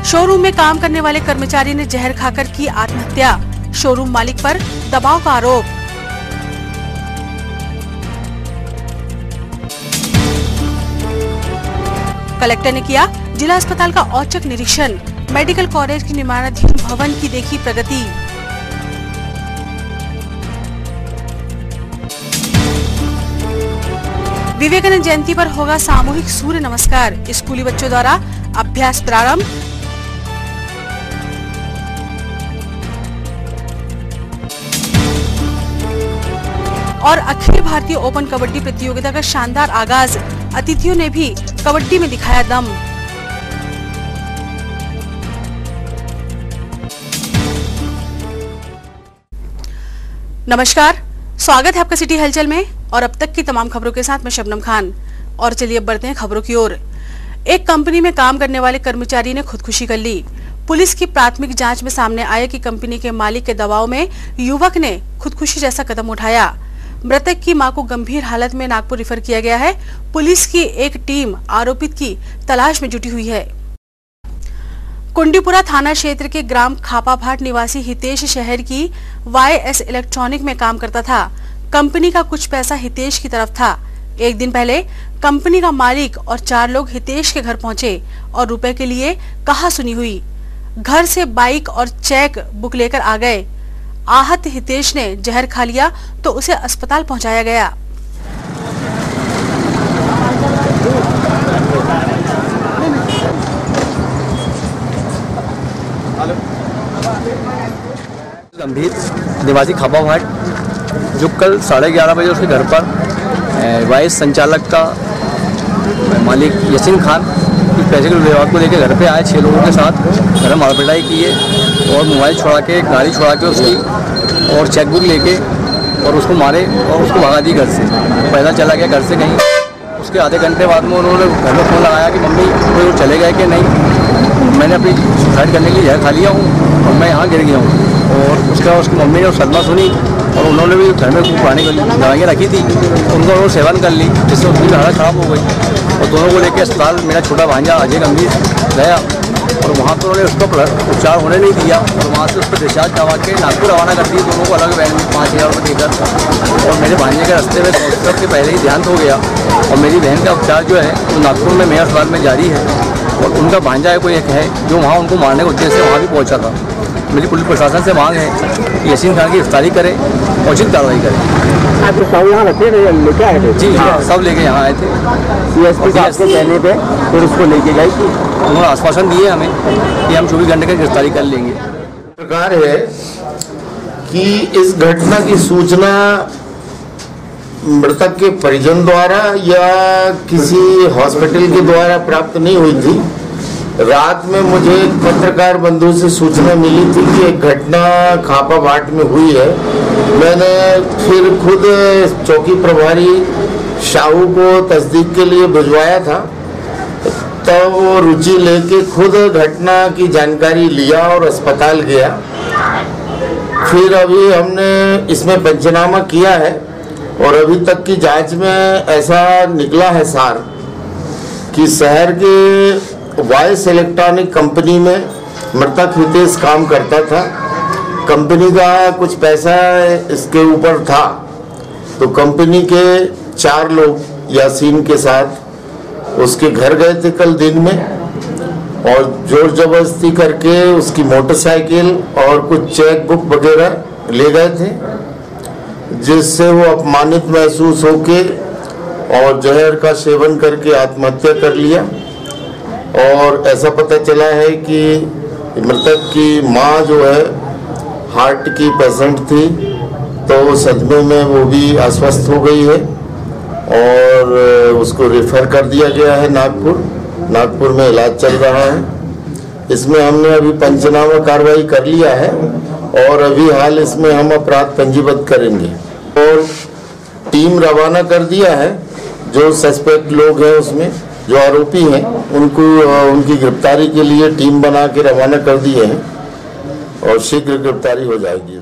Showroom में काम करने वाले कर्मचारी ने जहर खाकर की आत्महत्या, शोरूम मालिक पर दबाव का आरोप। कलेक्टर ने किया जिला अस्पताल का औचक निरीक्षण, मेडिकल कॉलेज के निर्माणाधीन भवन की देखी प्रगति। विवेकानंद जयंती पर होगा सामूहिक सूर्य नमस्कार, स्कूली बच्चों द्वारा अभ्यास प्रारंभ। और अखिल भारतीय ओपन कबड्डी प्रतियोगिता का शानदार आगाज, अतिथियों ने भी कबड्डी में दिखाया दम। नमस्कार, स्वागत है आपका सिटी हलचल में और अब तक की तमाम खबरों के साथ मैं शबनम खान। और चलिए अब बढ़ते हैं खबरों की ओर। एक कंपनी में काम करने वाले कर्मचारी ने खुदकुशी कर ली। पुलिस की प्राथमिक जांच में सामने आया कि कंपनी के मालिक के दबाव में युवक ने खुदकुशी जैसा कदम उठाया। मृतक की मां को गंभीर हालत में नागपुर रेफर किया गया है। पुलिस की एक टीम आरोपित की तलाश में जुटी हुई है। कुंडीपुरा थाना क्षेत्र के ग्राम खापाभाट निवासी हितेश शहर की YS इलेक्ट्रॉनिक में काम करता था। कंपनी का कुछ पैसा हितेश की तरफ था। एक दिन पहले कंपनी का मालिक और 4 लोग हितेश के घर पहुंचे और रुपए के लिए कहासुनी हुई। घर से बाइक और चेक बुक लेकर आ गए। आहत हितेश ने जहर खा लिया तो उसे अस्पताल पहुंचाया गया। गंभीर निवासी खापाभाट, जो कल 11:30 बजे उसके घर पर वाइस संचालक का मालिक यसीन खान इस पैसे के विभाग को लेकर घर पे आए 6 लोगों के साथ। घर में मारपिटाई की है और मोबाइल छुड़ा के, गाड़ी छुड़ा के उसकी और चेकबुक लेके और उसको मारे और उसको भगा दी घर से। पैदल चला गया घर से कहीं। उसके आधे घंटे बाद में उन्होंने घर में फ़ोन लगाया कि मम्मी कोई चले गए कि नहीं, मैंने अपनी सुसाइड करने के लिए जहर खा लिया हूँ और मैं यहाँ गिर गया हूँ। और उसके बाद उसकी मम्मी ने सदमा सुनी और उन्होंने भी घर में कुछ पुरानी दवाइयाँ रखी थी, उनको उन्होंने सेवन कर ली, जिससे उसकी हालत ख़राब हो गई। और दोनों को लेकर अस्पताल मेरा छोटा भांजा अजय गंभीर गया और वहाँ पर उन्होंने उसको उपचार होने नहीं दिया और वहाँ से उसको डिस्चार्ज करवा के नागपुर रवाना कर दिए। दोनों को अलग वैन में 5000 रुपये देकर। और मेरे भांजे के रास्ते में डॉक्टर के पहले ही देहांत हो गया और मेरी बहन का उपचार जो है वो नागपुर में मेयर अस्पताल में जारी है। और उनका भांजा है कोई एक है जो वहाँ उनको मारने के उद्देश्य से वहाँ भी पहुँचा था। मेरी पुलिस प्रशासन से मांग है कि यसीन खान की गिरफ्तारी करे और उचित कार्रवाई करे। आप सब यहाँ रखे थे, लेके आए थे? जी हाँ, सब लेके यहाँ आए थे। CSP साहब के कहने पे फिर उसको लेके गए कि उन्होंने आश्वासन दिए हमें कि हम 24 घंटे की गिरफ्तारी कर लेंगे। प्रकार है कि इस घटना की सूचना मृतक के परिजन द्वारा या किसी हॉस्पिटल के द्वारा प्राप्त नहीं हुई थी। रात में मुझे एक पत्रकार बंधु से सूचना मिली थी कि एक घटना खापाभाट में हुई है। मैंने फिर खुद चौकी प्रभारी शाहू को तस्दीक के लिए भिजवाया था। तब वो रुचि लेके खुद घटना की जानकारी लिया और अस्पताल गया। फिर अभी हमने इसमें पंचनामा किया है और अभी तक की जांच में ऐसा निकला है सार कि शहर के वाइस इलेक्ट्रॉनिक कंपनी में मृतक हितेश काम करता था। कंपनी का कुछ पैसा इसके ऊपर था तो कंपनी के 4 लोग यासीन के साथ उसके घर गए थे कल दिन में और जोर जबरदस्ती करके उसकी मोटरसाइकिल और कुछ चेक बुक वगैरह ले गए थे, जिससे वो अपमानित महसूस होके और जहर का सेवन करके आत्महत्या कर लिया। और ऐसा पता चला है कि मृतक की मां जो है हार्ट की पेशेंट थी, तो सदमे में वो भी अस्वस्थ हो गई है और उसको रेफर कर दिया गया है नागपुर में इलाज चल रहा है। इसमें हमने अभी पंचनामा कार्रवाई कर लिया है और अभी हाल इसमें हम अपराध पंजीबद्ध करेंगे और टीम रवाना कर दिया है। जो सस्पेक्ट लोग हैं उसमें जो आरोपी हैं उनको उनकी गिरफ्तारी के लिए टीम बना के रवाना कर दिए हैं और शीघ्र गिरफ्तारी हो जाएगी।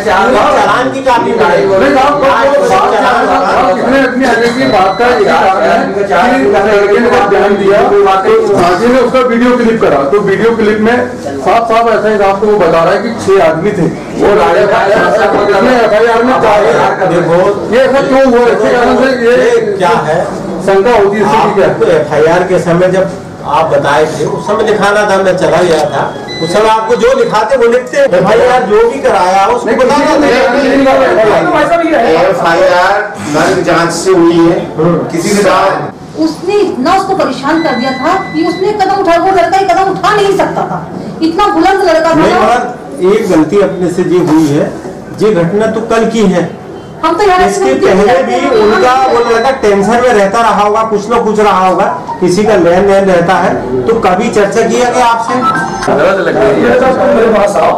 चालान की काफी में आने की बात का यही कारण है कि लड़के ने जब बयान दिया तो हाजी ने उसका वीडियो क्लिप करा, तो वीडियो क्लिप में साफ साफ ऐसा ही आपको वो बता रहा है कि 6 आदमी थे। वो FIR में देखो ये ऐसा क्यों हुआ, इसके कारण से ये क्या है शंका होती है। FIR के समय जब आप बताए थे उस समय लिखाना था, मैं चला गया था उस समय, आपको जो लिखाते वो लिखते। FIR जो भी कराया उसको बताना। FIR नर्क जांच से हुई है, किसी ने उसने इतना उसको परेशान कर दिया था कि उसने कदम उठा, वो लड़का कदम उठा नहीं सकता था, इतना बुलंद लड़का था। एक गलती अपने से ये हुई है, ये घटना तो कल की है, हम तो इसके पहले भी उनका वो लड़का टेंशन में रहता रहा होगा, कुछ ना कुछ रहा होगा, किसी का लेन देन रहता है, तो कभी चर्चा किया गया आपसे? मेरे पास आओ,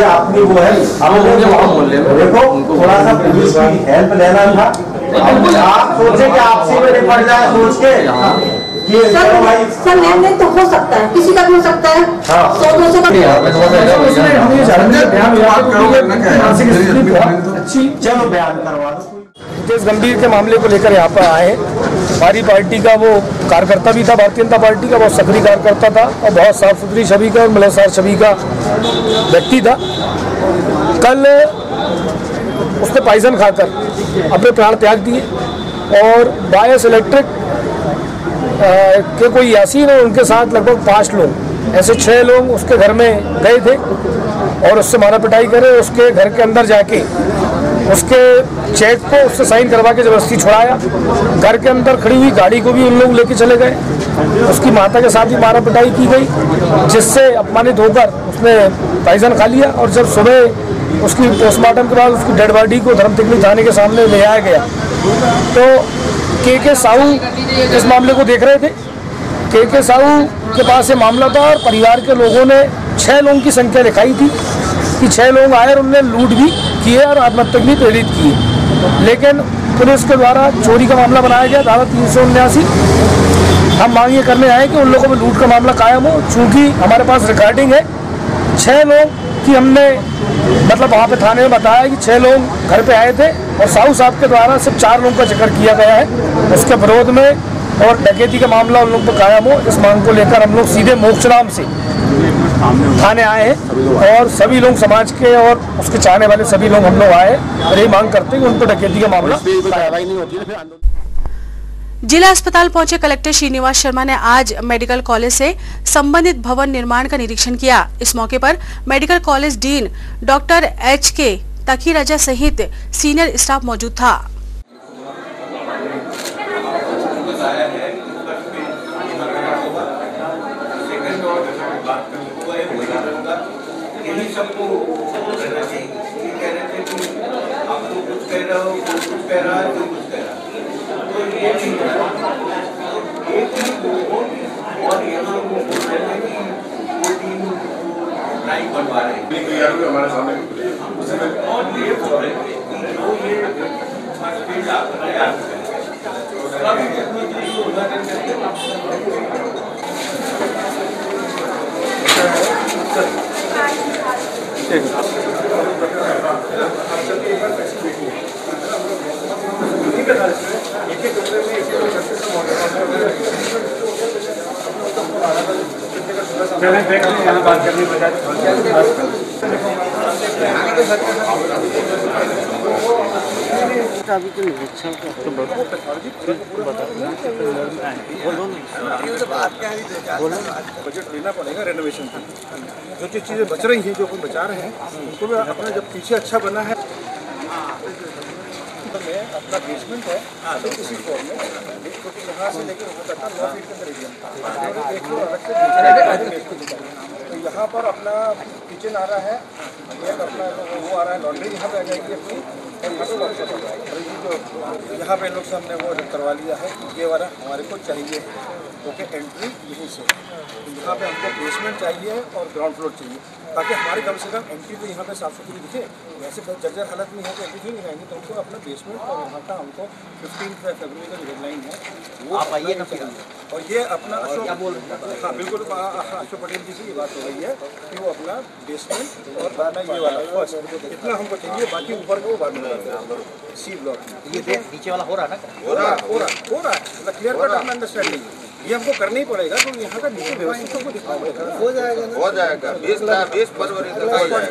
आपने वो है देखो थोड़ा सा पुलिस की हेल्प लेना था। आप सोचे कि आपसे में निपट जाए सोच के सर लेन देन तो हो सकता है, किसी का भी हो सकता है। 100-200 का चलो बयान करवा दो। रितेश गंभीर के मामले को लेकर यहाँ पर आए। हमारी पार्टी का वो कार्यकर्ता भी था, भारतीय जनता पार्टी का बहुत सक्रिय कार्यकर्ता था और बहुत साफ सुथरी छवि का और मिलनसार छवि का व्यक्ति था। कल उसने पॉइजन खाकर अपने प्राण त्याग दिए और बायस इलेक्ट्रिक के कोई यासीन और उनके साथ लगभग 5 लोग, ऐसे 6 लोग उसके घर में गए थे और उससे मारा पिटाई करे। उसके घर के अंदर जाके उसके चेक को उससे साइन करवा के जबरदस्ती छुड़ाया। घर के अंदर खड़ी हुई गाड़ी को भी उन लोग लेके चले गए। उसकी माता के साथ भी मारा पिटाई की गई, जिससे अपमानित होकर उसने पॉइजन खा लिया। और जब सुबह उसकी पोस्टमार्टम के बाद उसकी डेड बॉडी को धर्मतिगनी थाने के सामने ले आया गया तो के साहू इस मामले को देख रहे थे। के साहू के पास ये मामला था और परिवार के लोगों ने 6 लोगों की संख्या दिखाई थी कि 6 लोग आए और उन्होंने लूट भी किए और आत्महत्या भी प्रेरित किए। लेकिन पुलिस के द्वारा चोरी का मामला बनाया गया, धारा 379। हम मांग ये करने आए कि उन लोगों में लूट का मामला कायम हो। चूँकि हमारे पास रिकॉर्डिंग है 6 लोग की, हमने मतलब वहाँ पे थाने में बताया कि 6 लोग घर पे आए थे और साहू साहब के द्वारा सिर्फ 4 लोगों का जिक्र किया गया है। उसके विरोध में और डकैती का मामला उन लोगों पर कायम हो, इस मांग को लेकर हम लोग सीधे मोक्षराम से थाने आए हैं और सभी लोग समाज के और उसके चाहने वाले सभी लोग हम लोग आए और यही मांग करते हैं कि उन पर डकैती का मामला कार्रवाई नहीं होती है। जिला अस्पताल पहुंचे कलेक्टर श्रीनिवास शर्मा ने आज मेडिकल कॉलेज से संबंधित भवन निर्माण का निरीक्षण किया। इस मौके पर medical college dean doctor HK तकीराजा सहित सीनियर स्टाफ मौजूद था। हमारे सामने यहाँ बात करनी बजट लेना पड़ेगा रेनोवेशन की। जो जो चीज़ें बच रही हैं, जो अपन बचा रहे हैं, उनको भी अपना जब पीछे अच्छा बना है अपना बेसमेंट है तो किसी फॉर्म में यहाँ से लेकर वहाँ तक 9 फीट के अंदर एरिया देख लो अलग से। तो यहाँ पर अपना किचन आ रहा है, एक अपना वो आ रहा है, लॉन्ड्री यहाँ पे आ जाएगी अपनी, और यहाँ पे वर्कशॉप आ जाएगा। और ये जो यहाँ पे लोग से हमने वो करवा लिया है, ये वाला हमारे को चाहिए। ओके, एंट्री यहीं से यहाँ पे हमको बेसमेंट चाहिए और ग्राउंड फ्लोर चाहिए, ताकि हमारे कम से कम एंट्री तो यहाँ पे साफ सुथरी दिखे। वैसे जर्जर हालत में यहाँ पे एंट्री नहीं रहेंगे, तो हमको अपना बेसमेंट और यहाँ का हमको 15 फरवरी का जो डेडलाइन है वो आप आइए ना चाहिए। और ये अपना अशोक हाँ बिल्कुल अशोक पटेल जी से ये बात हो रही है कि वो अपना बेसमेंट और अपना ये वाला फर्स्ट इतना हमको चाहिए, बाकी ऊपर का वो बाद में सी ब्लॉक। ये नीचे वाला हो रहा है ना? हो रहा है मतलब क्लियर कट अपना अंडरस्टैंडिंग ये हमको करना ही पड़ेगा, तो यहाँ का नीचे व्यवस्थित हमको दिखाना पड़ेगा। हो जाएगा 20 फरवरी तक हो जाएगा।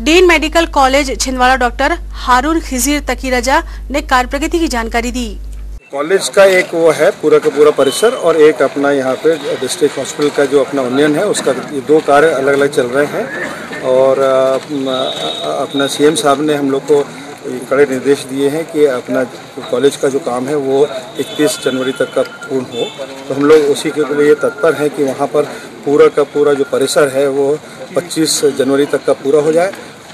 Dean medical college Chhindwara doctor Haroon Khizir Taqi Raza ने कार्य प्रगति की जानकारी दी। कॉलेज का एक वो है पूरा का पूरा परिसर और एक अपना यहाँ पे डिस्ट्रिक्ट हॉस्पिटल का जो अपना यूनियन है उसका ये दो कार्य अलग अलग चल रहे हैं। और अपना सीएम साहब ने हम लोग को कड़े निर्देश दिए हैं कि अपना कॉलेज का जो काम है वो 31 जनवरी तक का पूर्ण हो, तो हम लोग उसी के लिए तत्पर हैं कि वहाँ पर पूरा का पूरा जो परिसर है वो 25 जनवरी तक का पूरा हो जाए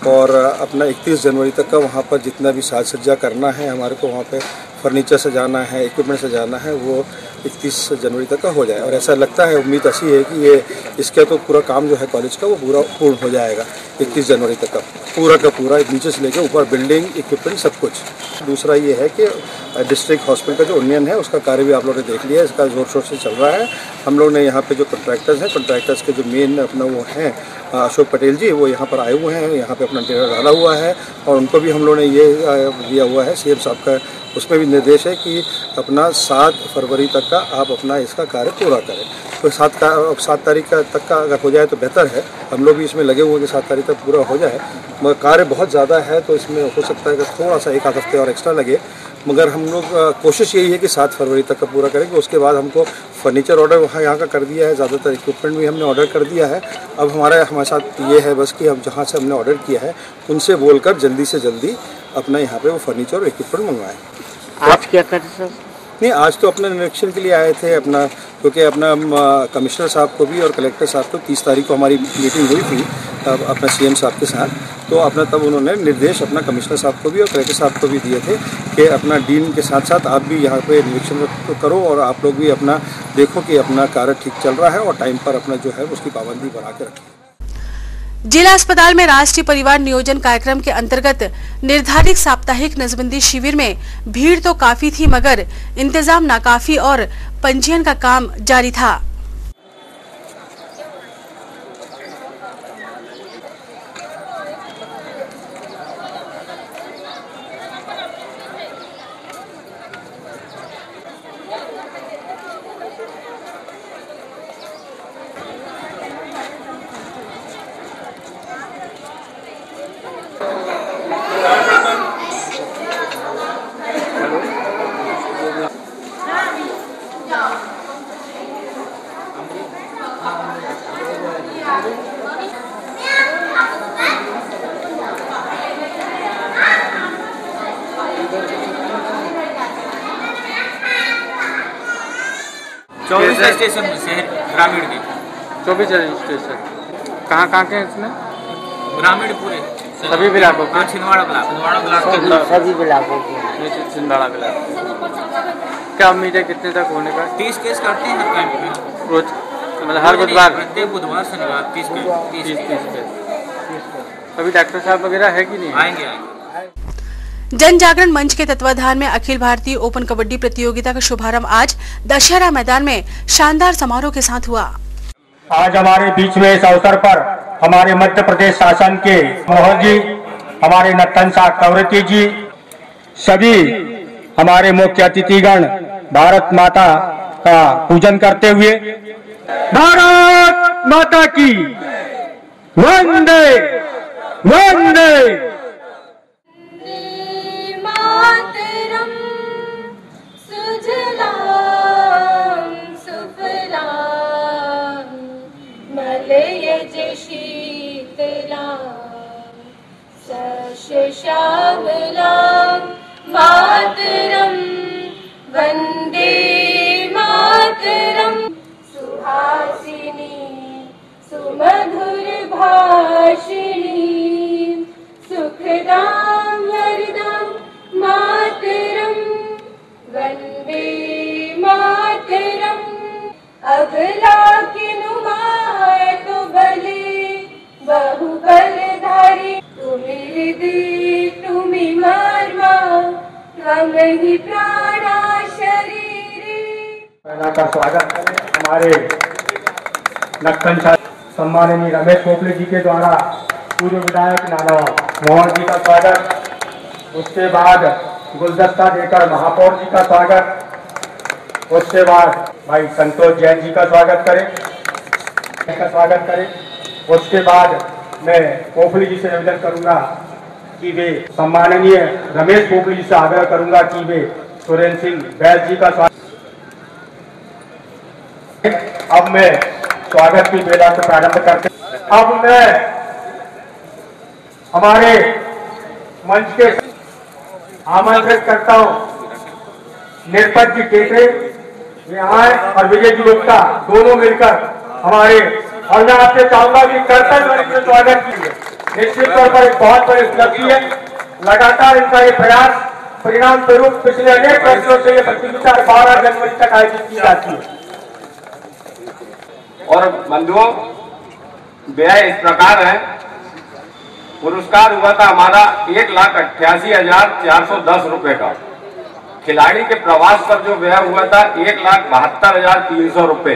और अपना 31 जनवरी तक का वहाँ पर जितना भी साज सज्जा करना है हमारे को, वहाँ पे फर्नीचर सजाना है, इक्विपमेंट सजाना है, वो 31 जनवरी तक का हो जाए। और ऐसा लगता है, उम्मीद ऐसी है कि ये इसका तो पूरा काम जो है कॉलेज का वो पूरा पूर्ण हो जाएगा 31 जनवरी तक का पूरा नीचे से लेकर ऊपर बिल्डिंग इक्विपमेंट सब कुछ। दूसरा ये है कि डिस्ट्रिक्ट हॉस्पिटल का जो यूनियन है उसका कार्य भी आप लोगों ने देख लिया है, इसका जोर शोर से चल रहा है। हम लोग ने यहाँ पे जो कॉन्ट्रैक्टर्स हैं, कॉन्ट्रैक्टर्स के जो मेन अपना वो हैं अशोक पटेल जी, वो यहाँ पर आए हुए हैं, यहाँ पे अपना डेरा डाला हुआ है और उनको भी हम लोग ने ये दिया हुआ है सीएम साहब का, उसमें भी निर्देश है कि अपना 7 फरवरी तक का आप अपना इसका कार्य पूरा करें। तो 7 तारीख तक का अगर हो जाए तो बेहतर है। हम लोग भी इसमें लगे हुए हैं कि 7 तारीख तक पूरा हो जाए, मगर कार्य बहुत ज़्यादा है तो इसमें हो सकता है कि थोड़ा सा 1 आध हफ्ते और एक्स्ट्रा लगे, मगर हम लोग कोशिश यही है कि 7 फरवरी तक का पूरा करेंगे। उसके बाद हमको फर्नीचर ऑर्डर वहाँ यहाँ का कर दिया है, ज़्यादातर इक्विपमेंट भी हमने ऑर्डर कर दिया है। अब हमारे साथ ये है बस कि हम जहाँ से हमने ऑर्डर किया है उनसे बोलकर जल्दी से जल्दी अपना यहाँ पे वो फर्नीचर और इक्विपमेंट मंगवाएं। आज क्या करें सर? नहीं, आज तो अपने निरीक्षण के लिए आए थे अपना, क्योंकि अपना कमिश्नर साहब को भी और कलेक्टर साहब को 30 तारीख को हमारी मीटिंग हुई थी अपना सीएम साहब के साथ, तो अपना तब उन्होंने निर्देश अपना कमिश्नर साहब को भी और कलेक्टर साहब को भी दिए थे कि अपना डीन के साथ साथ आप भी यहाँ पे निरीक्षण करो और आप लोग भी अपना देखो कि अपना कार्य ठीक चल रहा है और टाइम पर अपना जो है उसकी पाबंदी बना के रखें। जिला अस्पताल में राष्ट्रीय परिवार नियोजन कार्यक्रम के अंतर्गत निर्धारित साप्ताहिक नसबंदी शिविर में भीड़ तो काफी थी, मगर इंतजाम नाकाफी और पंजीयन का काम जारी था। स्टेशन में शहर ग्रामीण के 24 स्टेशन कहाँ के हैं इसमें? ग्रामीण पूरे सभी इलाकों के, छिंदवाड़ा ब्लॉक सभी इलाकों के, छिंदवाड़ा ब्लॉक। क्या उम्मीद है कितने तक होने का? 30 केस करते हैं हर कैंप में रोज, मतलब हर बुधवार, प्रत्येक बुधवार शनिवार 30 केस। अभी डॉक्टर साहब वगैरह है कि नहीं? आएंगे। जन जागरण मंच के तत्वाधान में अखिल भारतीय ओपन कबड्डी प्रतियोगिता का शुभारंभ आज दशहरा मैदान में शानदार समारोह के साथ हुआ। आज हमारे बीच में इस अवसर पर हमारे मध्य प्रदेश शासन के मोहन जी, हमारे नत्थन शाह कवरती जी, सभी हमारे मुख्य अतिथिगण भारत माता का पूजन करते हुए भारत माता की वंदे वंदे मातरम सुजलाम सुफलाम मलयज शीतलाम सस्यश्यामलाम मातरम वंदे मातरम सुहासिनी हरदम हरदम मातरम वंदे मातरम। अगला के नुमाए तो भले बहुबलधारी, तुम्ही हृदय तुम्ही मर्मा त्वं ही प्राणा शरीरे। का स्वागत करें हमारे नक्तन सम्माननीय रमेश पोपले जी के द्वारा पूर्व विधायक नाना मोहन जी का स्वागत। उसके बाद गुलदस्ता देकर महापौर जी का स्वागत। उसके बाद भाई संतोष जैन जी का स्वागत करें। उसके बाद मैं पोपले जी से निवेदन करूंगा कि वे सम्माननीय रमेश पोपले जी से आग्रह करूंगा कि वे सुरेंद्र सिंह बैस जी का स्वागत। अब मैं स्वागत की बेला से प्रारंभ करते। अब मैं हमारे मंच के आमंत्रित करता हूं निर्पत जी टेकरे आए और विजय जी गुप्ता दोनों मिलकर हमारे, और मैं आपसे चाहूंगा कि कर्तव्य में स्वागत कीजिए। निश्चित तौर पर एक बहुत बड़ी उपलब्धि है। लगातार इनका ये प्रयास परिणाम स्वरूप पिछले अनेक वर्षों से ये प्रतियोगिता 12 जनवरी तक आयोजित की जाती है। और बंधुओं, व्यय इस प्रकार है। पुरस्कार हुआ था हमारा 1,88,410 रुपए का। खिलाड़ी के प्रवास पर जो व्यय हुआ था 1,72,300 रुपए।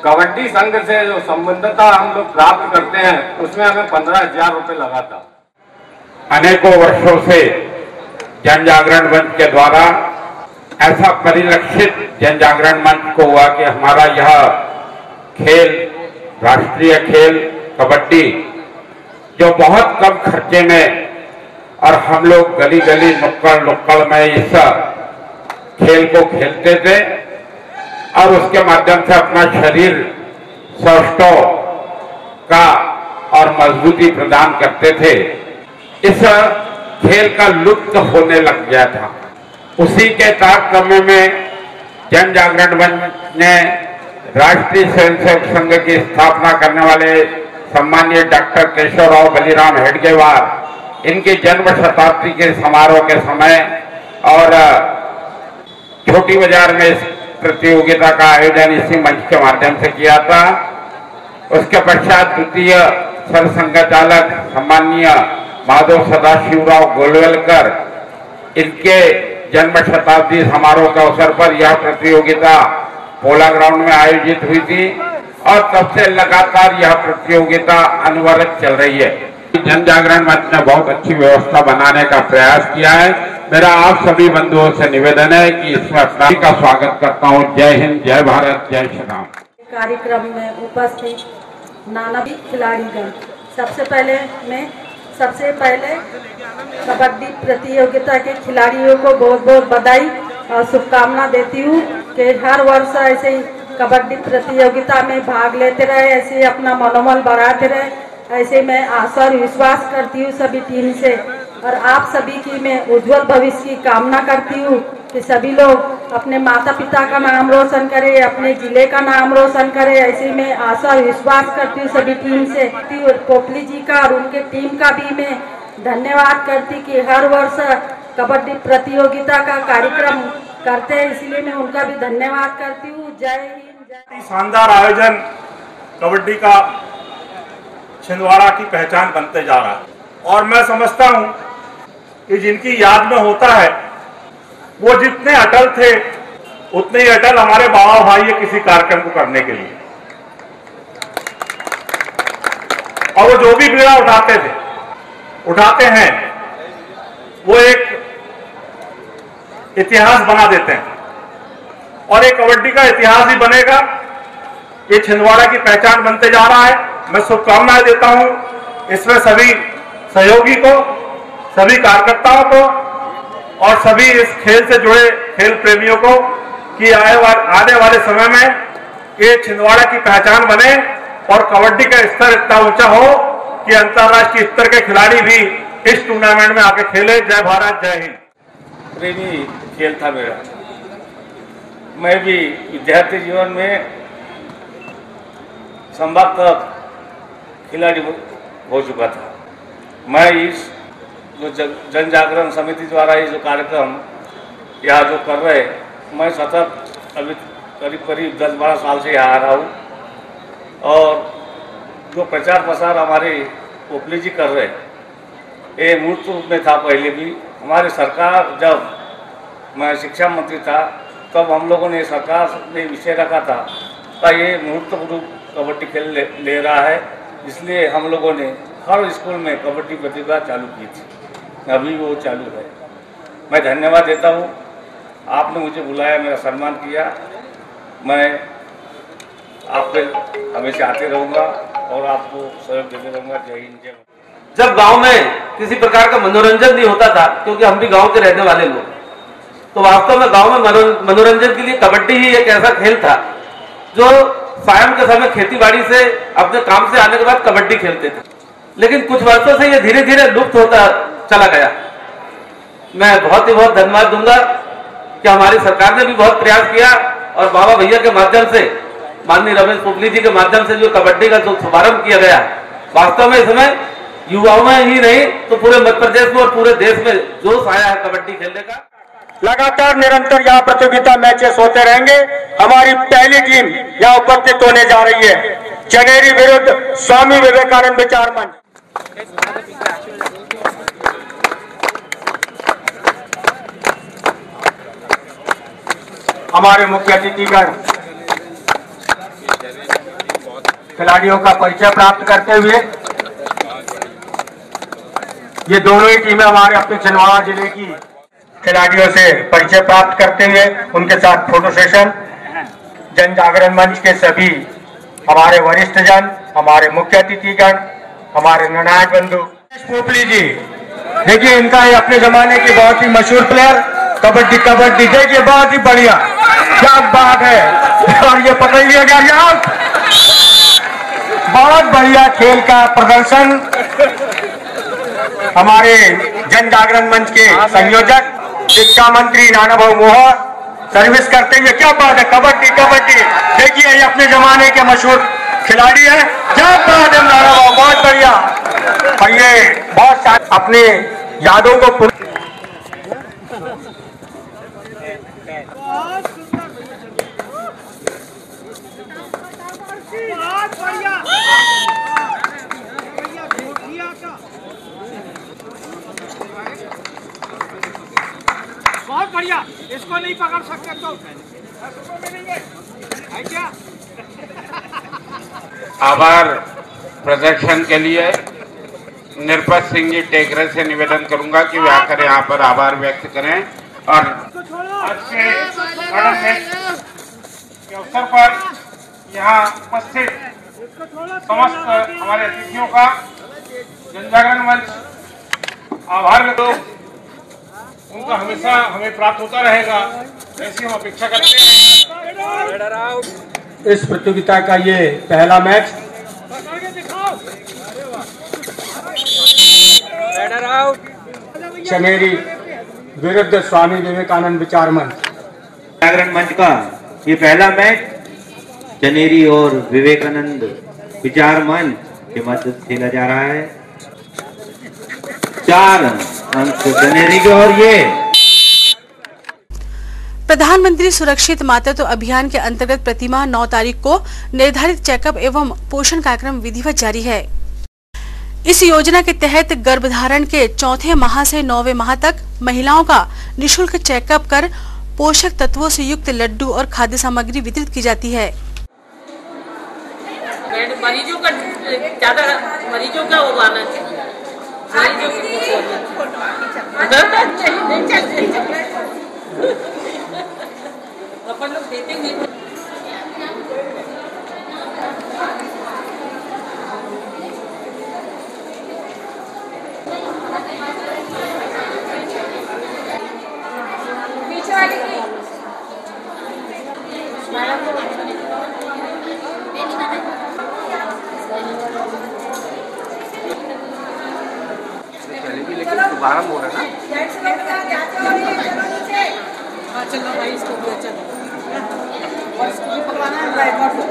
कबड्डी संघ से जो संबद्धता हम लोग प्राप्त करते हैं उसमें हमें 15,000 रुपए लगा था। अनेकों वर्षों से जन जागरण मंच के द्वारा ऐसा परिलक्षित जन जागरण मंच को हुआ कि हमारा यह खेल, राष्ट्रीय खेल कबड्डी, जो बहुत कम खर्चे में और हम लोग गली गली नुक्कड़ में इस खेल को खेलते थे और उसके माध्यम से अपना शरीर सौष्ठव का और मजबूती प्रदान करते थे। इस खेल का लुप्त होने लग गया था। उसी के तारतम्य में जन जागरण मंच ने राष्ट्रीय स्वयंसेवक संघ की स्थापना करने वाले सम्मानीय डॉक्टर केशवराव बलिराम हेडगेवार, इनकी जन्म शताब्दी के समारोह के समय और छोटी बाजार में इस प्रतियोगिता का आयोजन इसी मंच के माध्यम से किया था। उसके पश्चात द्वितीय सर संघचालक सम्मानीय माधव सदाशिवराव गोलवलकर, इनके जन्म शताब्दी समारोह के अवसर पर यह प्रतियोगिता पोला ग्राउंड में आयोजित हुई थी और तब से लगातार यह प्रतियोगिता अनवरत चल रही है। जन जागरण मंच ने बहुत अच्छी व्यवस्था बनाने का प्रयास किया है। मेरा आप सभी बंधुओं से निवेदन है कि इसमें अपना का स्वागत करता हूं। जय हिंद, जय भारत, जय श्री राम। कार्यक्रम में उपस्थित नाना खिलाड़ीगण, सबसे पहले कबड्डी प्रतियोगिता के खिलाड़ियों को बहुत बहुत बधाई और शुभकामना देती हूँ कि हर वर्ष ऐसे ही कबड्डी प्रतियोगिता में भाग लेते रहे, ऐसे ही अपना मनोबल बढ़ाते रहे। ऐसे मैं आशा और विश्वास करती हूँ सभी टीम से, और आप सभी की मैं उज्जवल भविष्य की कामना करती हूँ कि सभी लोग अपने माता पिता का नाम रोशन करें, अपने जिले का नाम रोशन करें। ऐसे मैं आशा और विश्वास करती हूँ सभी टीम से। पोपली जी का और उनके टीम का भी मैं धन्यवाद करती कि हर वर्ष कबड्डी प्रतियोगिता का कार्यक्रम करते हैं, इसलिए मैं उनका भी धन्यवाद करती हूँ। जय हिंद। शानदार आयोजन कबड्डी का छिंदवाड़ा की पहचान बनते जा रहा है और मैं समझता हूँ कि जिनकी याद में होता है वो जितने अटल थे उतने ही अटल हमारे बाबा भाई है किसी कार्यक्रम को करने के लिए, और वो जो भी बीड़ा उठाते हैं वो एक इतिहास बना देते हैं और एक कबड्डी का इतिहास ही बनेगा। ये छिंदवाड़ा की पहचान बनते जा रहा है। मैं शुभकामनाएं देता हूं इसमें सभी सहयोगी को, सभी कार्यकर्ताओं को और सभी इस खेल से जुड़े खेल प्रेमियों को कि आने वाले समय में ये छिंदवाड़ा की पहचान बने और कबड्डी का स्तर इतना ऊंचा हो कि अंतर्राष्ट्रीय स्तर के खिलाड़ी भी इस टूर्नामेंट में आके खेले। जय भारत, जय हिंद। प्रेमी खेल था मेरा। मैं भी विद्यार्थी जीवन में संभवतः खिलाड़ी हो चुका था। मैं इस जो जन जागरण समिति द्वारा ये जो कार्यक्रम यहाँ जो कर रहे, मैं सतत अभी करीब 10-12 साल से यहाँ आ रहा हूँ, और जो प्रचार प्रसार हमारे ओपली जी कर रहे, ये मूर्त रूप में था। पहले भी हमारी सरकार, जब मैं शिक्षा मंत्री था, तब हम लोगों ने सरकार ने विषय रखा था कि ये मूर्त रूप कबड्डी खेल ले रहा है, इसलिए हम लोगों ने हर स्कूल में कबड्डी प्रतिभा चालू की थी। अभी वो चालू है। मैं धन्यवाद देता हूँ, आपने मुझे बुलाया, मेरा सम्मान किया। मैं आप पे हमेशा आते रहूँगा और आपको सहयोग देते रहूँगा। जय हिंद, जय भारत। जब गांव में किसी प्रकार का मनोरंजन नहीं होता था, क्योंकि हम भी गांव के रहने वाले लोग, तो वास्तव में गांव में मनोरंजन के लिए कबड्डी ही एक ऐसा खेल था जो शाम के समय खेतीबाड़ी से अपने काम से आने के बाद कबड्डी खेलते थे। लेकिन कुछ वर्षों से ये धीरे धीरे लुप्त होता चला गया। मैं बहुत धन्यवाद दूंगा कि हमारी सरकार ने भी बहुत प्रयास किया, और बाबा भैया के माध्यम से, माननीय रमेश पोपली जी के माध्यम से जो कबड्डी का जो शुभारंभ किया गया, वास्तव में इसमें युवाओं में ही नहीं तो पूरे मध्य प्रदेश में और पूरे देश में जोश आया है कबड्डी खेलने का। लगातार निरंतर यहाँ प्रतियोगिता मैचेस होते रहेंगे। हमारी पहली टीम यहाँ उपस्थित होने जा रही है, चनेरी विरुद्ध स्वामी विवेकानंद विचार मंच। हमारे मुख्य अतिथिगण खिलाड़ियों का परिचय प्राप्त करते हुए, ये दोनों ही टीमें हमारे अपने छिंदवाड़ा जिले की खिलाड़ियों से परिचय प्राप्त करते हुए उनके साथ फोटो सेशन। जन जागरण मंच के सभी हमारे वरिष्ठ जन, हमारे मुख्य अतिथिगण, हमारे निर्णायक बंधु पोपली जी, देखिए इनका ये अपने जमाने की बहुत ही मशहूर प्लेयर, कबड्डी देखिए बहुत ही बढ़िया, क्या बात है। और ये पकड़ लिया गया, बहुत बढ़िया खेल का प्रदर्शन हमारे जन जागरण मंच के संयोजक शिक्षा मंत्री नाना भाऊ मोहर सर्विस करते हुए, क्या बात है, कबड्डी देखिए ये अपने जमाने के मशहूर खिलाड़ी है, क्या बात है नाना भाऊ, बहुत बढ़िया। और ये बहुत अपने यादों को बहुत बढ़िया, इसको नहीं पकड़ सकते तो है क्या? आभार प्रदर्शन के लिए निर्पत सिंह जी टेकरे से निवेदन करूंगा कि वे आकर यहाँ पर आभार व्यक्त करें, और आज के अवसर पर यहाँ उपस्थित समस्त हमारे अतिथियों का जनजागरण मंच आभार व्यक्त, उनका हमेशा हमें प्राप्त होता रहेगा, ऐसी हम अपेक्षा करते हैं। इस प्रतियोगिता का ये पहला मैच चनेरी विरुद्ध स्वामी विवेकानंद विचार मंच। जागरण मंच का ये पहला मैच चनेरी और विवेकानंद विचार मंच के मध्य खेला जा रहा है। 4 अंक चनेरी के। और ये प्रधानमंत्री सुरक्षित मातृत्व अभियान के अंतर्गत प्रतिमाह 9 तारीख को निर्धारित चेकअप एवं पोषण कार्यक्रम विधिवत जारी है। इस योजना के तहत गर्भधारण के 4थे माह से 9वें माह तक महिलाओं का निःशुल्क चेकअप कर पोषक तत्वों से युक्त लड्डू और खाद्य सामग्री वितरित की जाती है। मरीजों का ज्यादा मरीजों का वो आना चाहिए, अपन लोग देते हैं। दोबारा हो रहा है ना, चलो भाई इसको भी चलो, और इसको भी पकवाना है ड्राई फ्रूट।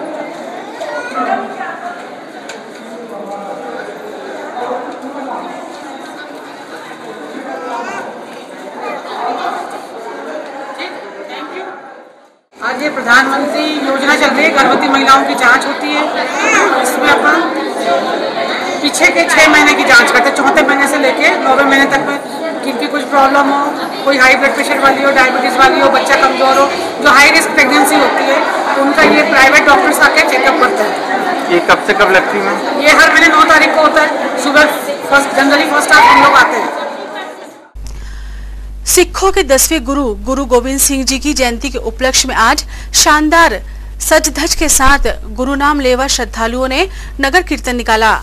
जैसे प्रधानमंत्री योजना चल रही है, गर्भवती महिलाओं की जांच होती है। इसमें अपन पीछे के 6 महीने की जांच करते हैं, 4थे महीने से लेके 9वें महीने तक में किनकी कुछ प्रॉब्लम हो, कोई हाई ब्लड प्रेशर वाली हो, डायबिटीज़ वाली हो, बच्चा कमजोर हो, जो हाई रिस्क प्रेगनेंसी होती है, उनका ये प्राइवेट डॉक्टर्स आके चेकअप करते हैं। ये कब से कब लगती है? ये हर महीने 9 तारीख को होता है, सुबह जनरली फर्स्ट हाफ हम लोग आते हैं। सिखों के 10वें गुरु गुरु गोविंद सिंह जी की जयंती के उपलक्ष्य में आज शानदार सज धज के साथ गुरु नाम लेवा श्रद्धालुओं ने नगर कीर्तन निकाला।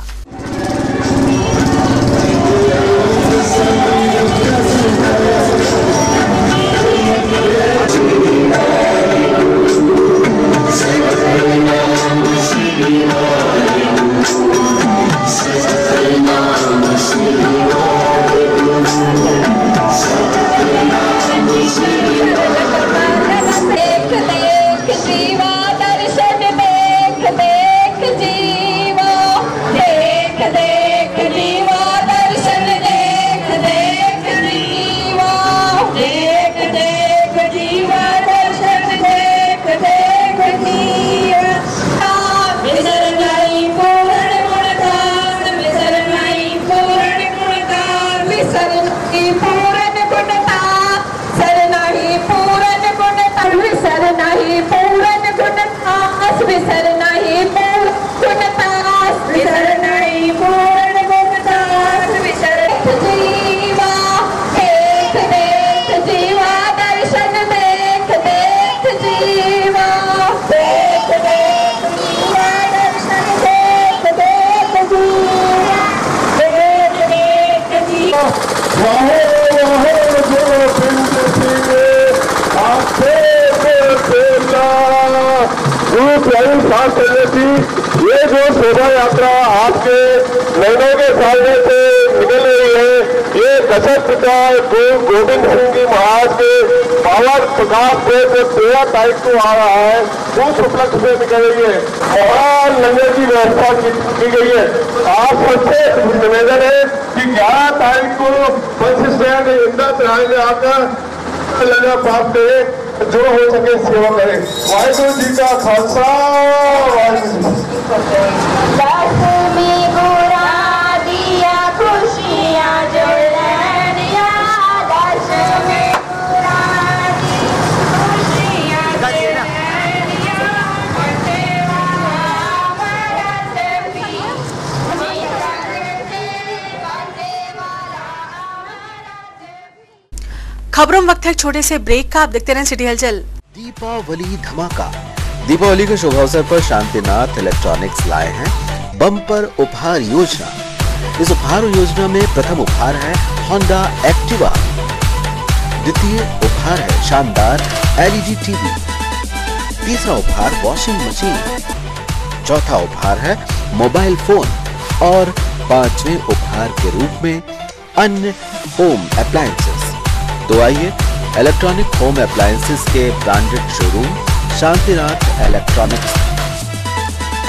ये जो शोभा यात्रा आपके महीनों के सामने से निकल रही है, ये दशरथ पिता गोविंद सिंह जी महाराज के पावन प्रकाश से जो 13 तारीख को आ रहा है, उस उपलक्ष्य में निकल रही है। महान लंगर की व्यवस्था की गई है। आप सबसे निवेदन है कि 11 तारीख को पंचस्नान इंद्र में आकर लंगर प्राप्त करें, जो हो सके सेवा करें। वाहिगुरु जी का खालसा, वाहिगुरु जी। खबरों में वक्त है एक छोटे से ब्रेक का। आप देखते रहें सिटी हलचल। दीपावली धमाका। दीपावली के शुभ अवसर पर शांतिनाथ इलेक्ट्रॉनिक्स लाए हैं बम्पर उपहार योजना। इस उपहार योजना में प्रथम उपहार है होंडा एक्टिवा, द्वितीय उपहार है शानदार एलईडी टीवी, तीसरा उपहार वॉशिंग मशीन, चौथा उपहार है मोबाइल फोन और 5वें उपहार के रूप में अन्य होम अप्लायंसेस। तो आइए इलेक्ट्रॉनिक होम अप्लायंसेस के branded showroom Shantinath electronics,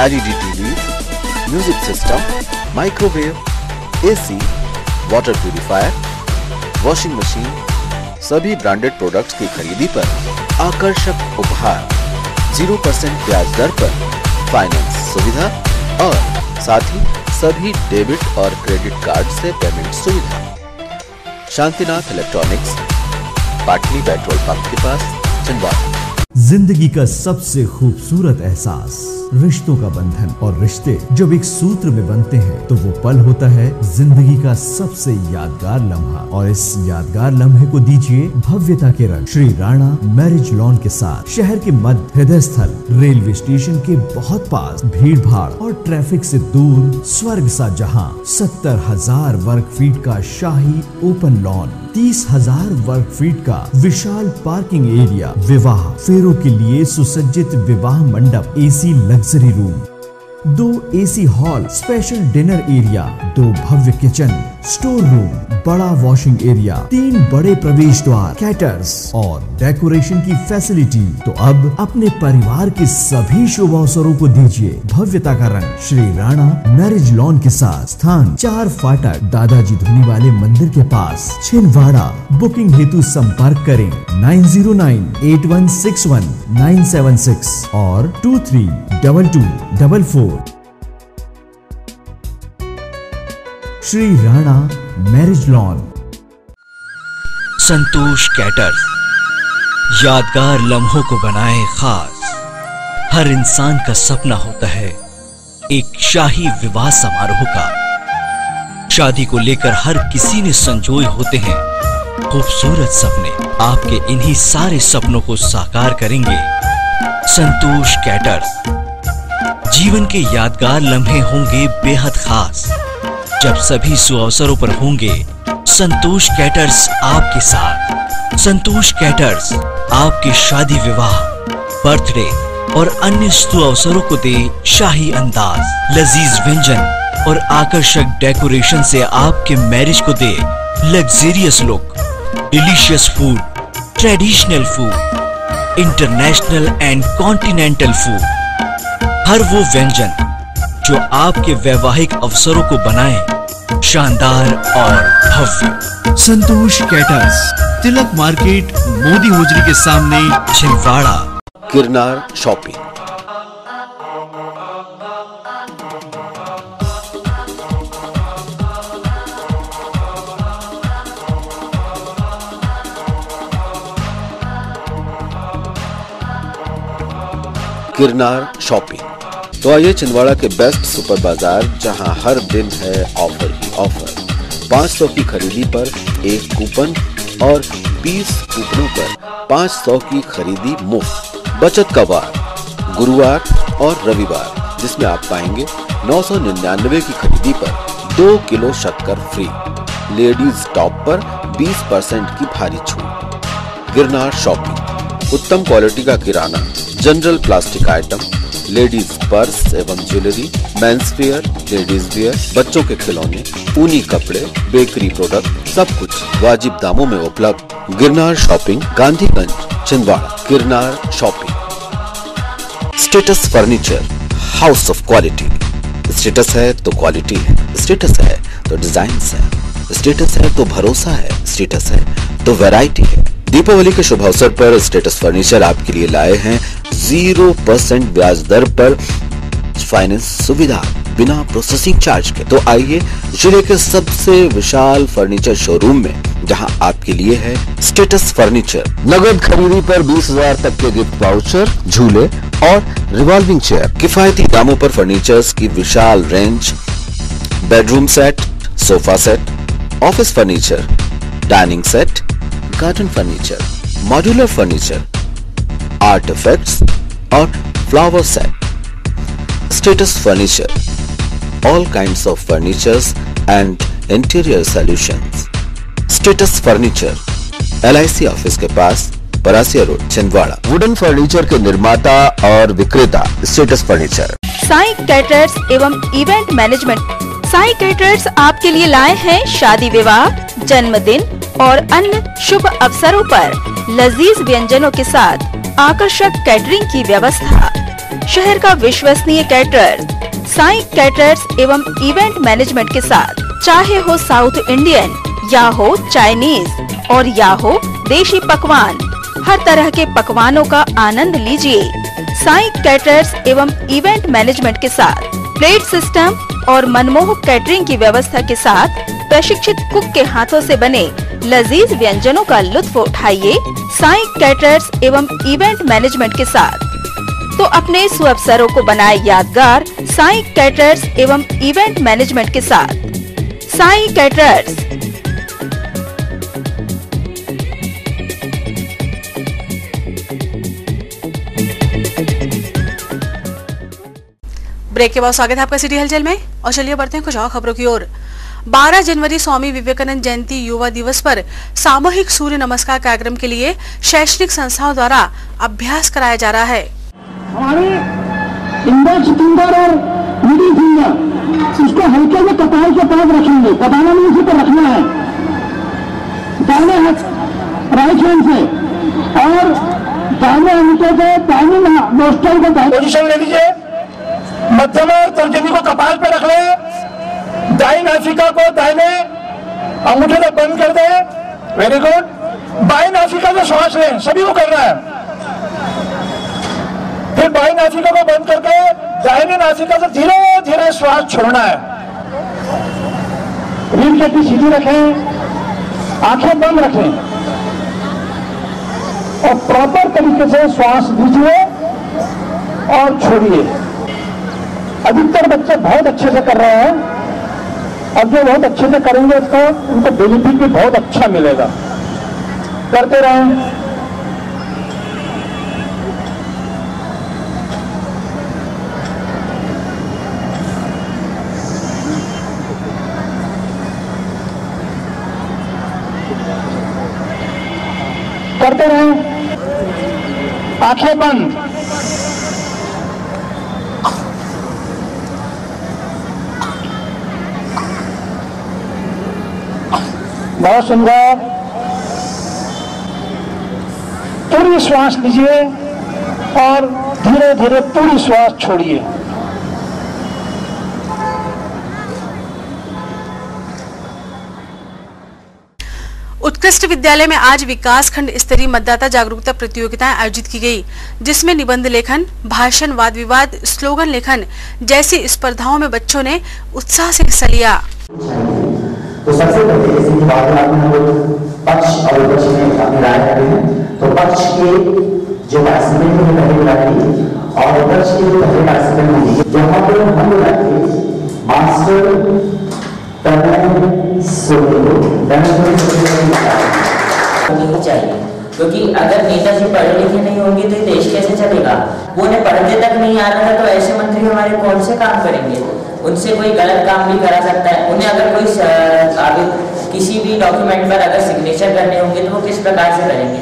LED TV, music system, microwave, AC, water purifier, washing machine, सभी ब्रांडेड प्रोडक्ट्स की खरीदी पर आकर्षक उपहार, 0% ब्याज दर पर फाइनेंस सुविधा और साथ ही सभी डेबिट और क्रेडिट कार्ड से पेमेंट सुविधा। शांतिनाथ इलेक्ट्रॉनिक्स, पाटली पेट्रोल पंप के पास, छिंदवाड़ा। जिंदगी का सबसे खूबसूरत एहसास रिश्तों का बंधन, और रिश्ते जब एक सूत्र में बनते हैं तो वो पल होता है जिंदगी का सबसे यादगार लम्हा। और इस यादगार लम्हे को दीजिए भव्यता के रंग। श्री राणा मैरिज लॉन के साथ शहर के मध्य हृदय स्थल, रेलवे स्टेशन के बहुत पास, भीड़ भाड़ और ट्रैफिक से दूर, स्वर्ग सा जहां, 70,000 वर्ग फीट का शाही ओपन लॉन, 30,000 वर्ग फीट का विशाल पार्किंग एरिया, विवाह फेरों के लिए सुसज्जित विवाह मंडप, AC luxury room, 2 AC hall, special dinner area, 2 भव्य किचन, स्टोर रूम, बड़ा वॉशिंग एरिया, 3 बड़े प्रवेश द्वार, कैटर्स और डेकोरेशन की फैसिलिटी। तो अब अपने परिवार के सभी शुभ अवसरों को दीजिए भव्यता का रंग। श्री राणा मैरिज लॉन के साथ, स्थान 4 फाटक, दादाजी धुनी वाले मंदिर के पास, छिंदवाड़ा। बुकिंग हेतु संपर्क करें 9098161976 और 232244। Shri Rana marriage lawn. Santosh caterers यादगार लम्हों को बनाए खास। हर इंसान का सपना होता है एक शाही विवाह समारोह का। शादी को लेकर हर किसी ने संजोए होते हैं खूबसूरत सपने। आपके इन्हीं सारे सपनों को साकार करेंगे संतोष कैटर्स। जीवन के यादगार लम्हे होंगे बेहद खास। जब सभी सुअवसरों पर होंगे संतोष कैटर्स आपके साथ। संतोष कैटर्स आपके शादी विवाह, बर्थडे और अन्य सुअवसरों को दे शाही अंदाज। लजीज व्यंजन और आकर्षक डेकोरेशन से आपके मैरिज को दे luxurious look. Delicious food, traditional food, international and continental food. हर वो व्यंजन जो आपके वैवाहिक अवसरों को बनाए शानदार और भव्य। संतोष कैटर्स, तिलक मार्केट, मोदी होजरी के सामने, छिंदवाड़ा। गिरनार शॉपिंग। गिरनार शॉपिंग। तो आइए छिंदवाड़ा के बेस्ट सुपर बाजार, जहां हर दिन है ऑफर ही ऑफर। 500 की खरीदी पर 1 कूपन और 20 कूपनों पर 500 की खरीदी मुफ्त। बचत का वार गुरुवार और रविवार, जिसमें आप पाएंगे 999 की खरीदी पर 2 किलो शक्कर फ्री। लेडीज टॉप पर 20% की भारी छूट। गिरनार शॉपिंग। उत्तम क्वालिटी का किराना, general plastic item, ladies purse एवं jewellery, men's wear, ladies wear, बच्चों के खिलौने, ऊनी कपड़े, बेकरी प्रोडक्ट, सब कुछ वाजिब दामों में उपलब्ध। Girnar shopping, Gandhiganj, Chhindwara. Girnar shopping. Status furniture, house of quality. Status है तो क्वालिटी है, स्टेटस है तो डिजाइन है, स्टेटस है तो भरोसा है, स्टेटस है तो वैरायटी है। दीपावली के शुभ अवसर पर स्टेटस फर्नीचर आपके लिए लाए हैं 0% ब्याज दर पर फाइनेंस सुविधा बिना प्रोसेसिंग चार्ज के। तो आइए जिले के सबसे विशाल फर्नीचर शोरूम में, जहां आपके लिए है स्टेटस फर्नीचर। नगद खरीदी पर 20,000 तक के गिफ्ट वाउचर, झूले और रिवॉल्विंग चेयर। किफायती दामों पर फर्नीचर्स की विशाल range, bedroom set, sofa set, office furniture, dining set, garden furniture, modular furniture, art effects और flower set. Status furniture, all kinds of furnitures and interior solutions. Status furniture, LIC office के पास, Parasia road, Chhindwara. Wooden furniture के निर्माता और विक्रेता status furniture. Sai caterers एवं event management. Sai caterers आपके लिए लाए हैं शादी विवाह, जन्मदिन और अन्य शुभ अवसरों पर लजीज व्यंजनों के साथ आकर्षक कैटरिंग की व्यवस्था। शहर का विश्वसनीय कैटरर्स साई कैटर्स एवं इवेंट मैनेजमेंट के साथ, चाहे हो साउथ इंडियन या हो चाइनीज और या हो देशी पकवान, हर तरह के पकवानों का आनंद लीजिए। साई कैटर्स एवं इवेंट मैनेजमेंट के साथ प्लेट सिस्टम और मनमोहक कैटरिंग की व्यवस्था के साथ प्रशिक्षित कुक के हाथों से बने लजीज व्यंजनों का लुत्फ उठाइए। साई कैटर्स एवं इवेंट मैनेजमेंट के साथ तो अपने सुअवसरों को बनाए यादगार। साई कैटर्स एवं इवेंट मैनेजमेंट के साथ। साई कैटर्स। ब्रेक के बाद स्वागत है आपका सिटी हलचल में, और चलिए बढ़ते हैं कुछ और खबरों की ओर। 12 जनवरी स्वामी विवेकानंद जयंती युवा दिवस पर सामूहिक सूर्य नमस्कार कार्यक्रम के लिए शैक्षणिक संस्थाओं द्वारा अभ्यास कराया जा रहा है। हमारे इंदर जितेंद्र और मिडिल फिंगर इसको हल्के से कपाल के पास रखेंगे, दबाना नहीं, इसी पर रखना है दाहिने हाथ राइट हैंड से, और दाहिने अंगूठे से दाहिने नोस्ट्रल को पोजीशन ले लीजिए। मध्यमा तर्जनी को कपाल पे रख ले, दाहिनी नासिका को दाहिने अंगूठे से बंद कर दे। Very good. बाई नासिका से श्वास लें, सभी को करना है। फिर बाई नासिका को बंद करके दाहिनी नासिका से धीरे धीरे श्वास छोड़ना है। रीढ़ की हड्डी सीधी रखें, आंखें बंद रखें और प्रॉपर तरीके से श्वास लीजिए और छोड़िए। अधिकतर बच्चे बहुत अच्छे से कर रहे हैं और जो बहुत अच्छे से करेंगे उसको उनको बेनिफिट भी बहुत अच्छा मिलेगा। करते रहें। करते रहें, आंखें बंद। बहुत सुंदर। पूरी श्वास लीजिए और धीरे धीरे पूरी श्वास छोड़िए। उत्कृष्ट विद्यालय में आज विकास खंड स्तरीय मतदाता जागरूकता प्रतियोगिताएं आयोजित की गई, जिसमें निबंध लेखन, भाषण, वाद विवाद, स्लोगन लेखन जैसी स्पर्धाओं में बच्चों ने उत्साह से हिस्सा लिया। तो सबसे पहले जैसे कि बात हम लोग पक्ष और विपक्ष में अपनी राय रखते हैं, तो पक्ष के जो पार्टिसिपेंट हैं पहले बुलाएंगे और विपक्ष के जो पहले पार्टिसिपेंट होंगे, जहाँ पर हम बुलाएंगे मास्टर होनी चाहिए, क्योंकि अगर नेताजी पढ़े लिखे नहीं होंगे तो देश कैसे चलेगा। वो उन्हें पढ़ने तक नहीं आ रहा था तो ऐसे मंत्री हमारे कौन से काम करेंगे। उनसे कोई गलत काम भी करा सकता है। उन्हें अगर कोई किसी भी डॉक्यूमेंट पर अगर सिग्नेचर करने होंगे तो वो किस प्रकार से करेंगे,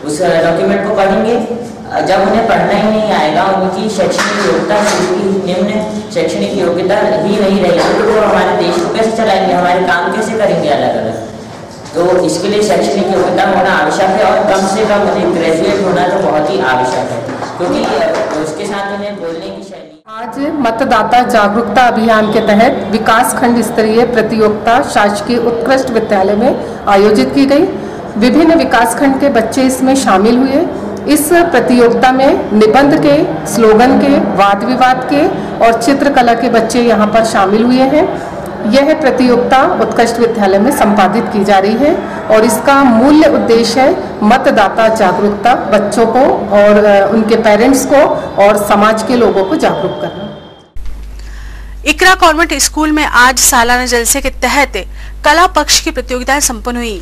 उस डॉक्यूमेंट को पढ़ेंगे। जब उन्हें पढ़ना ही नहीं आएगा, उनकी शैक्षणिक योग्यता निम्न शैक्षणिक योग्यता ही नहीं रहेगी, तो वो हमारे देश को कैसे चलाएंगे, हमारे काम कैसे करेंगे अलग अलग। तो इसके लिए शैक्षणिक योग्यता होना आवश्यक है और कम से कम उन्हें ग्रेजुएट होना तो बहुत ही आवश्यक है, क्योंकि उसके साथ उन्हें बोलने की शैली। आज मतदाता जागरूकता अभियान के तहत विकास खंड स्तरीय प्रतियोगिता शासकीय उत्कृष्ट विद्यालय में आयोजित की गई। विभिन्न विकास खंड के बच्चे इसमें शामिल हुए। इस प्रतियोगिता में निबंध के, स्लोगन के, वाद विवाद के और चित्रकला के बच्चे यहाँ पर शामिल हुए हैं। यह प्रतियोगिता उत्कृष्ट विद्यालय में संपादित की जा रही है और इसका मूल उद्देश्य है मतदाता जागरूकता, बच्चों को और उनके पेरेंट्स को और समाज के लोगों को जागरूक करना। इकरा कॉन्वेंट स्कूल में आज सालाना जलसे के तहत कला पक्ष की प्रतियोगिताएं संपन्न हुई।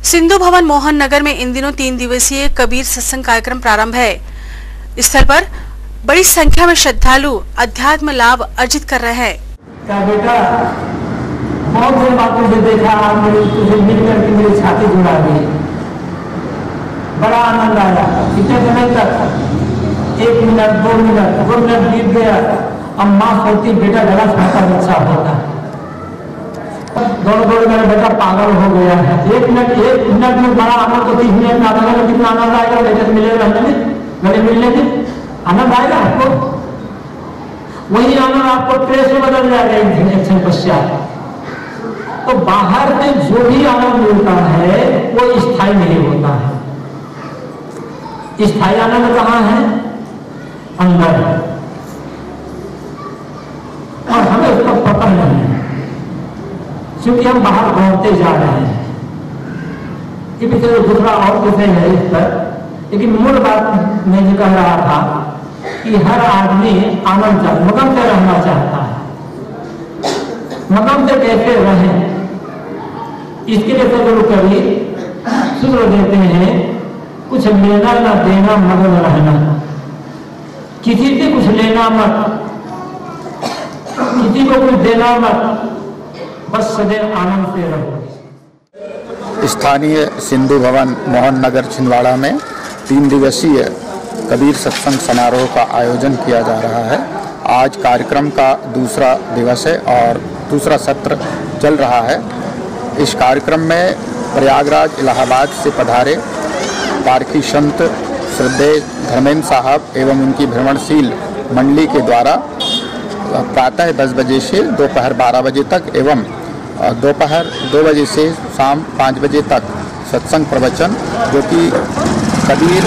सिंधु भवन मोहन नगर में इन दिनों 3 दिवसीय कबीर सत्संग कार्यक्रम प्रारंभ है। स्थल पर बड़ी संख्या में श्रद्धालु अध्यात्म लाभ अर्जित कर रहे हैं। क्या बेटा बहुत देर बाद तुझे देखा, आपने तुझे मिल करके मेरी छाती जुड़ा दी, बड़ा आनंद आया। कितने समय तक? 1 मिनट 2 मिनट बीत गया। अब माँ सोचती बेटा गला छाता बच्चा होता है, दौड़ मेरा बेटा पागल हो गया है। 1 मिनट में बड़ा आनंद तो 30 मिनट में आधा घंटा कितना आनंद आएगा बेटे से मिलेगा, गले मिलने से आनंद आएगा आपको। वही आनंद आपको ट्रेस में बदल जाएगा एक क्षण पश्चात। तो बाहर में जो भी आनंद मिलता है वो स्थायी नहीं होता है। स्थायी आनंद कहाँ है? अंदर। और हमें उसका पता नहीं है क्योंकि हम बाहर दौड़ते जा रहे हैं। ये पीछे दूसरा और विषय है इस पर, लेकिन मूल बात मैं जो कह रहा था कि हर आदमी आनंद मगन से रहना चाहता है। मगन से कैसे रहें, इसके लिए सदगुरु कवि सूत्र देते हैं, कुछ लेना न देना मगन रहना। किसी से कुछ लेना मत, किसी को कुछ देना मत, बस सदैव आनंद से रहो। स्थानीय सिंधु भवन मोहन नगर छिंदवाड़ा में 3 दिवसीय कबीर सत्संग समारोह का आयोजन किया जा रहा है। आज कार्यक्रम का दूसरा दिवस है और दूसरा सत्र चल रहा है। इस कार्यक्रम में प्रयागराज इलाहाबाद से पधारे पारखी संत श्रद्धेय धर्मेंद्र साहब एवं उनकी भ्रमणशील मंडली के द्वारा प्रातः 10 बजे से दोपहर 12 बजे तक एवं दोपहर 2 बजे से शाम 5 बजे तक सत्संग प्रवचन, जो कि कबीर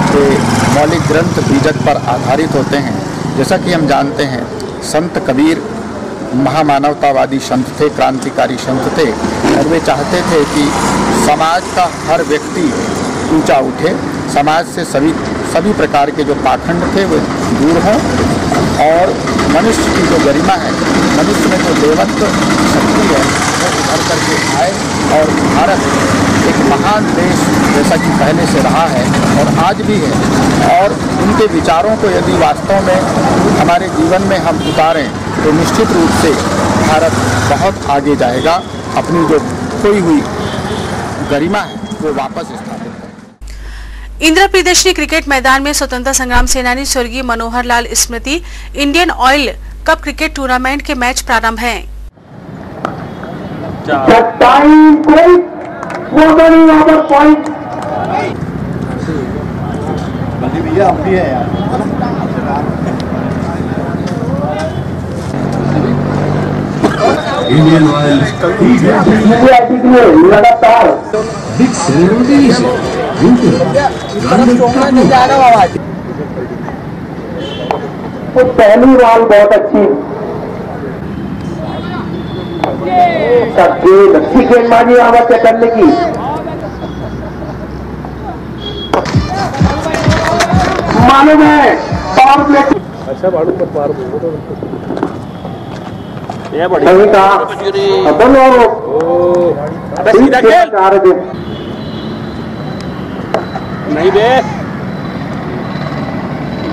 के मौलिक ग्रंथ बीजक पर आधारित होते हैं। जैसा कि हम जानते हैं, संत कबीर महामानवतावादी संत थे, क्रांतिकारी संत थे और वे चाहते थे कि समाज का हर व्यक्ति ऊंचा उठे, समाज से सभी प्रकार के जो पाखंड थे वे दूर हों और मनुष्य की जो गरिमा है, मनुष्य में जो देवत्व शक्ति है वो उभर करके आए और भारत एक महान देश जैसा कि पहले से रहा है और आज भी है। और उनके विचारों को यदि वास्तव में हमारे जीवन में हम उतारें तो निश्चित रूप से भारत बहुत आगे जाएगा, अपनी जो खोई हुई गरिमा है वो वापस स्थापित है। इंदिरा प्रियदर्शनी क्रिकेट मैदान में स्वतंत्रता संग्राम सेनानी स्वर्गीय मनोहर लाल स्मृति Indian oil cup cricket tournament के मैच प्रारंभ हैं। इंडियन ऑयल लगातार तो पहली बॉल बहुत अच्छी, अच्छी गेंदबाजी यहाँ पर करने की। मालूम है पावर प्ले अच्छा बाड़ू पर पार नहीं कहा नहीं बे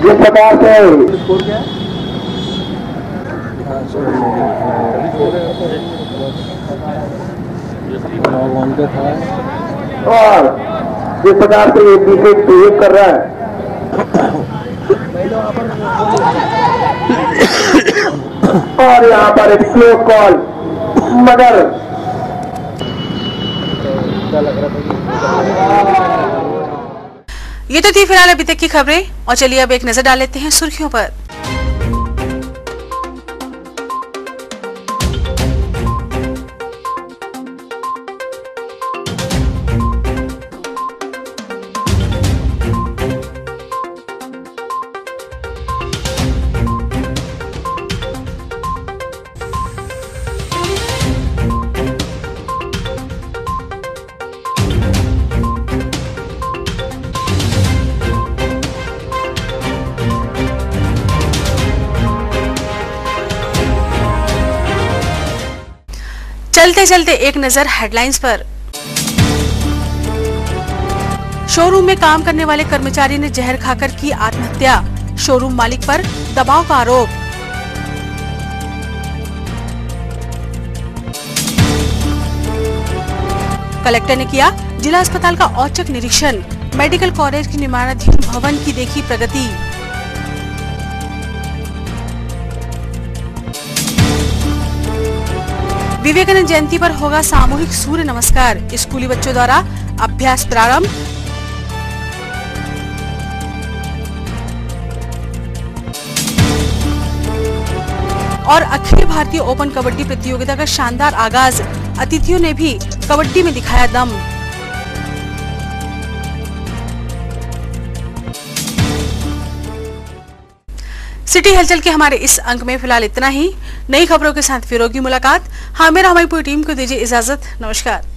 जिस प्रकार से और जिस प्रकार से ये विकेट प्रयोग कर रहा है और यहाँ पर एक स्लो कॉल, मगर ये तो थी फिलहाल अभी तक की खबरें और चलिए अब एक नजर डाल लेते हैं सुर्खियों पर। चलते चलते एक नजर हेडलाइंस पर। शोरूम में काम करने वाले कर्मचारी ने जहर खाकर की आत्महत्या, शोरूम मालिक पर दबाव का आरोप। कलेक्टर ने किया जिला अस्पताल का औचक निरीक्षण, मेडिकल कॉलेज के निर्माणाधीन भवन की देखी प्रगति। विवेकानंद जयंती पर होगा सामूहिक सूर्य नमस्कार, स्कूली बच्चों द्वारा अभ्यास प्रारंभ। और अखिल भारतीय ओपन कबड्डी प्रतियोगिता का शानदार आगाज, अतिथियों ने भी कबड्डी में दिखाया दम। सिटी हलचल के हमारे इस अंक में फिलहाल इतना ही। नई खबरों के साथ फिर होगी मुलाकात। हाँ, मेरा हमारी पूरी टीम को दीजिए इजाजत। नमस्कार।